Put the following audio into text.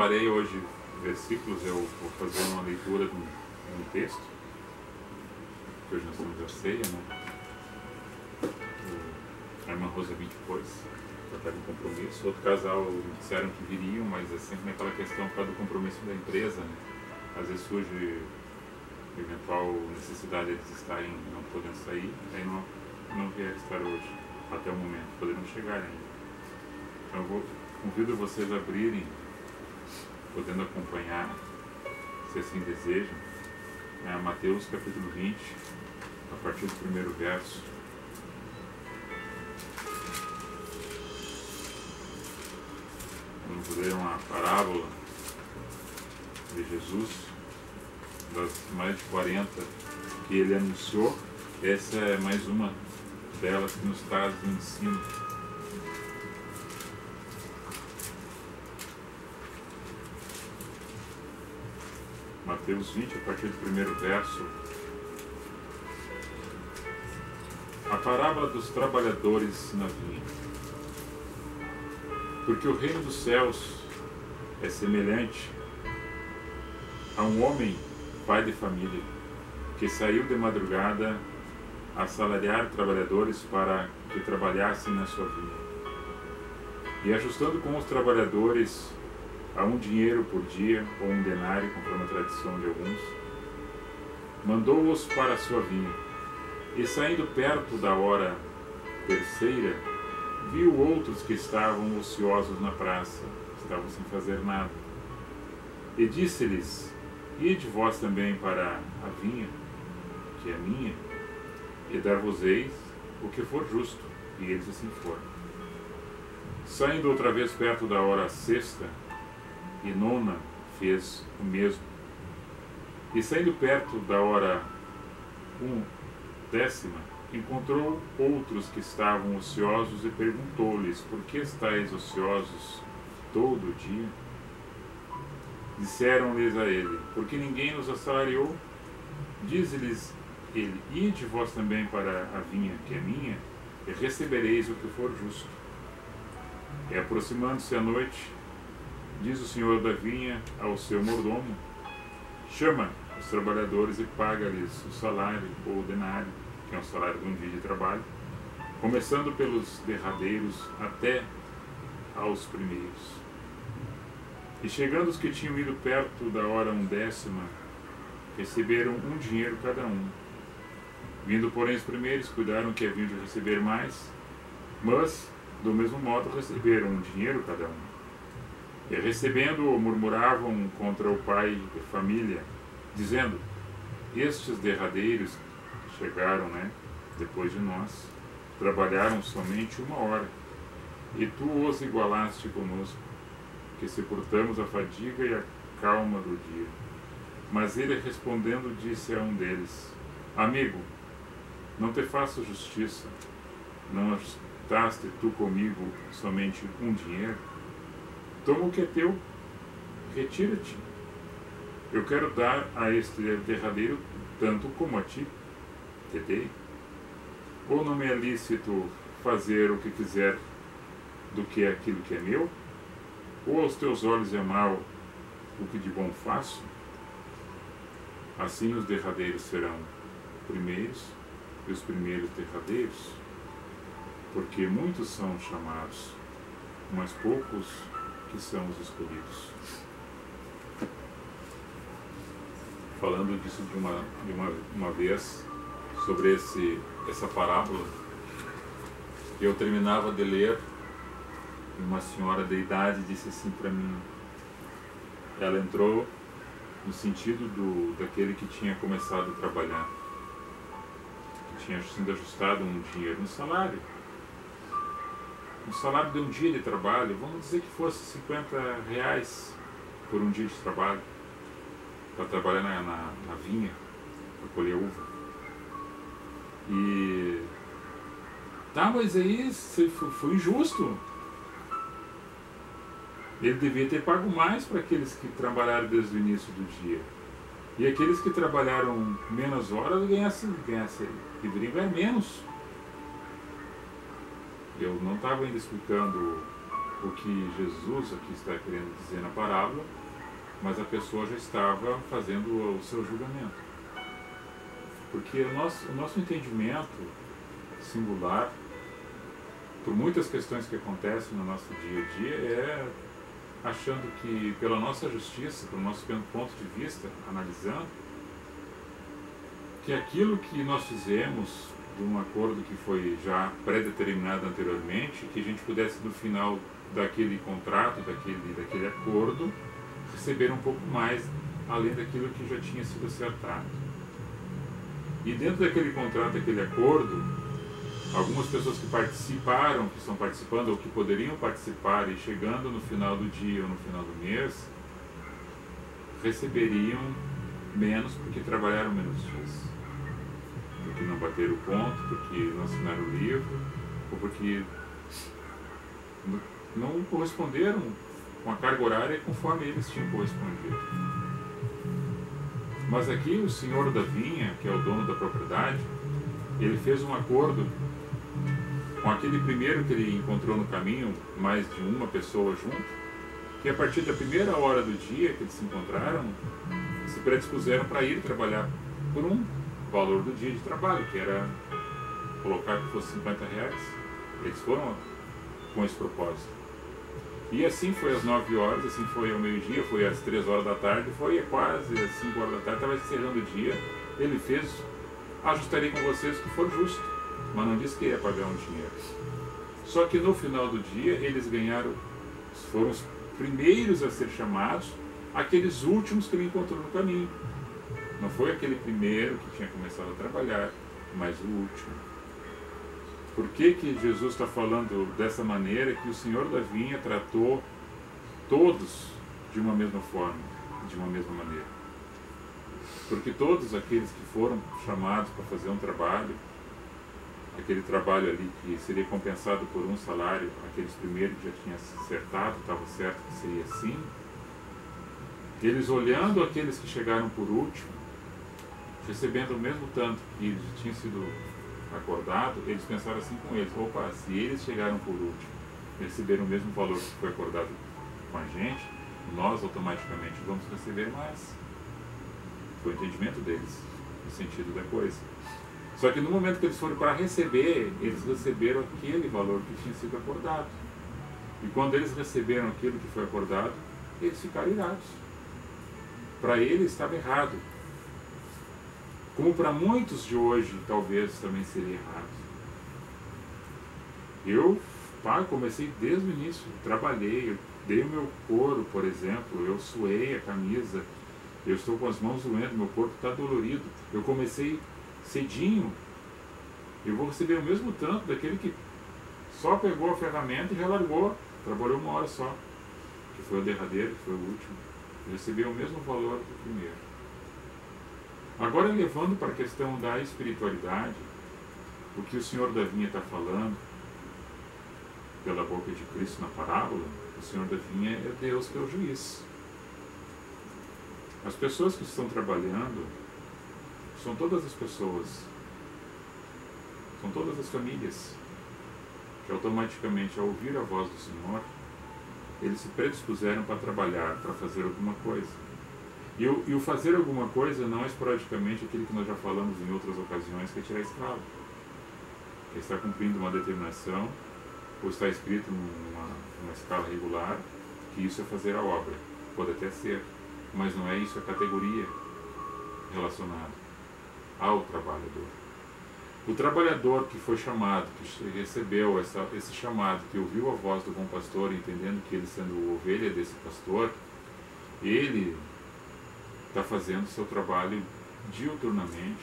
separei hoje versículos, eu vou fazer uma leitura de um texto, que hoje nós temos a ceia, né? A irmã Rosa vim depois, já estava em compromisso. Outro casal disseram que viriam, mas é sempre naquela questão por causa do compromisso da empresa, né? Às vezes surge eventual necessidade de eles estarem não podendo sair, aí não vieram estar hoje, até o momento, poderão chegar ainda. Então eu convido vocês a abrirem, podendo acompanhar, se assim desejam, Mateus capítulo 20, a partir do primeiro verso. Vamos ler uma parábola de Jesus, das mais de 40 que ele anunciou. Essa é mais uma delas que nos traz o ensino. Mateus 20, a partir do primeiro verso. A parábola dos trabalhadores na vinha. Porque o reino dos céus é semelhante a um homem, pai de família, que saiu de madrugada a assalariar trabalhadores para que trabalhassem na sua vinha. E ajustando com os trabalhadores a um dinheiro por dia, ou um denário, conforme a tradição de alguns, mandou-os para a sua vinha. E saindo perto da hora terceira, viu outros que estavam ociosos na praça, estavam sem fazer nada. E disse-lhes: Ide vós também para a vinha, que é minha, e dar-vos-eis o que for justo. E eles assim foram. Saindo outra vez perto da hora sexta e nona, fez o mesmo. E saindo perto da hora décima, encontrou outros que estavam ociosos e perguntou-lhes: Por que estáis ociosos todo o dia? Disseram-lhes a ele: Porque ninguém nos assalariou. Diz-lhes ele: Ide vós também para a vinha, que é minha, e recebereis o que for justo. E aproximando-se a noite, diz o senhor da vinha ao seu mordomo: Chama os trabalhadores e paga-lhes o salário, ou o denário, que é o salário de um dia de trabalho, começando pelos derradeiros até aos primeiros. E chegando os que tinham ido perto da hora undécima, receberam um dinheiro cada um. Vindo, porém, os primeiros, cuidaram que haviam de receber mais, mas, do mesmo modo, receberam um dinheiro cada um. E recebendo-o, murmuravam contra o pai de família, dizendo: Estes derradeiros chegaram, depois de nós, trabalharam somente 1 hora, e tu os igualaste conosco, que suportamos a fadiga e a calma do dia. Mas ele, respondendo, disse a um deles: Amigo, não te faço justiça, não ajustaste tu comigo somente um dinheiro? Toma o que é teu, retira-te. Eu quero dar a este derradeiro tanto como a ti te dei. Ou não me é lícito fazer o que quiser do que é aquilo que é meu? Ou aos teus olhos é mal o que de bom faço? Assim os derradeiros serão primeiros e os primeiros derradeiros, porque muitos são chamados, mas poucos que são os escolhidos. Falando disso de uma vez, sobre essa parábola, que eu terminava de ler, e uma senhora de idade disse assim para mim, ela entrou no sentido daquele que tinha começado a trabalhar, que tinha sido ajustado um dinheiro, um salário de um dia de trabalho, vamos dizer que fosse R$50 por um dia de trabalho, para trabalhar na vinha, para colher uva. E tá, mas aí foi injusto. Ele devia ter pago mais para aqueles que trabalharam desde o início do dia. E aqueles que trabalharam menos horas deveriam ganhar menos. Eu não estava ainda explicando o que Jesus aqui está querendo dizer na parábola, mas a pessoa já estava fazendo o seu julgamento. Porque o nosso entendimento singular, por muitas questões que acontecem no nosso dia a dia, é achando que pela nossa justiça, pelo nosso ponto de vista, analisando, que aquilo que nós fizemos de um acordo que foi já pré-determinado anteriormente, que a gente pudesse no final daquele contrato, daquele acordo, receber um pouco mais além daquilo que já tinha sido acertado. E dentro daquele contrato, daquele acordo, algumas pessoas que participaram, que estão participando ou que poderiam participar e chegando no final do dia ou no final do mês, receberiam menos porque trabalharam menos dias, porque não bateram o ponto, porque não assinaram o livro, ou porque não corresponderam com a carga horária conforme eles tinham correspondido. Mas aqui o senhor da vinha, que é o dono da propriedade, ele fez um acordo com aquele primeiro que ele encontrou no caminho, mais de uma pessoa junto, que a partir da primeira hora do dia que eles se encontraram, se predispuseram para ir trabalhar por um valor do dia de trabalho, que era colocar que fosse R$50. Eles foram com esse propósito. E assim foi às 9 horas, assim foi ao meio-dia, foi às 3 horas da tarde, foi quase às 5 horas da tarde, estava encerrando o dia. Ele fez, ajustarei com vocês o que for justo, mas não disse que ia pagar um dinheiro. Só que no final do dia eles ganharam, foram os primeiros a ser chamados, aqueles últimos que ele encontrou no caminho. Não foi aquele primeiro que tinha começado a trabalhar, mas o último. Por que Jesus está falando dessa maneira, que o Senhor da vinha tratou todos de uma mesma forma, de uma mesma maneira? Porque todos aqueles que foram chamados para fazer um trabalho, aquele trabalho ali que seria compensado por um salário, aqueles primeiros que já tinham acertado, estava certo que seria assim, eles olhando aqueles que chegaram por último, recebendo o mesmo tanto que tinha sido acordado, eles pensaram assim com eles: opa, se eles chegaram por último, receberam o mesmo valor que foi acordado com a gente, nós automaticamente vamos receber mais. Foi o entendimento deles, o sentido da coisa. Só que no momento que eles foram para receber, eles receberam aquele valor que tinha sido acordado. E quando eles receberam aquilo que foi acordado, eles ficaram irados. Para eles estava errado. Como para muitos de hoje, talvez também seria errado. Eu, comecei desde o início, trabalhei, eu dei o meu couro, por exemplo, eu suei a camisa, eu estou com as mãos doendo, meu corpo está dolorido. Eu comecei cedinho, eu vou receber o mesmo tanto daquele que só pegou a ferramenta e já largou, trabalhou 1 hora só, que foi o derradeiro, que foi o último. Eu recebi o mesmo valor do primeiro. Agora, levando para a questão da espiritualidade, o que o Senhor da vinha está falando, pela boca de Cristo na parábola, o Senhor da vinha é Deus que é o juiz. As pessoas que estão trabalhando são todas as pessoas, são todas as famílias, que automaticamente, ao ouvir a voz do Senhor, eles se predispuseram para trabalhar, para fazer alguma coisa. E o fazer alguma coisa não é esporadicamente aquilo que nós já falamos em outras ocasiões, que é tirar escravo. É estar cumprindo uma determinação, ou está escrito numa escala regular, que isso é fazer a obra. Pode até ser, mas não é isso a categoria relacionada ao trabalhador. O trabalhador que foi chamado, que recebeu esse chamado, que ouviu a voz do bom pastor, entendendo que ele, sendo ovelha desse pastor, ele está fazendo seu trabalho diuturnamente,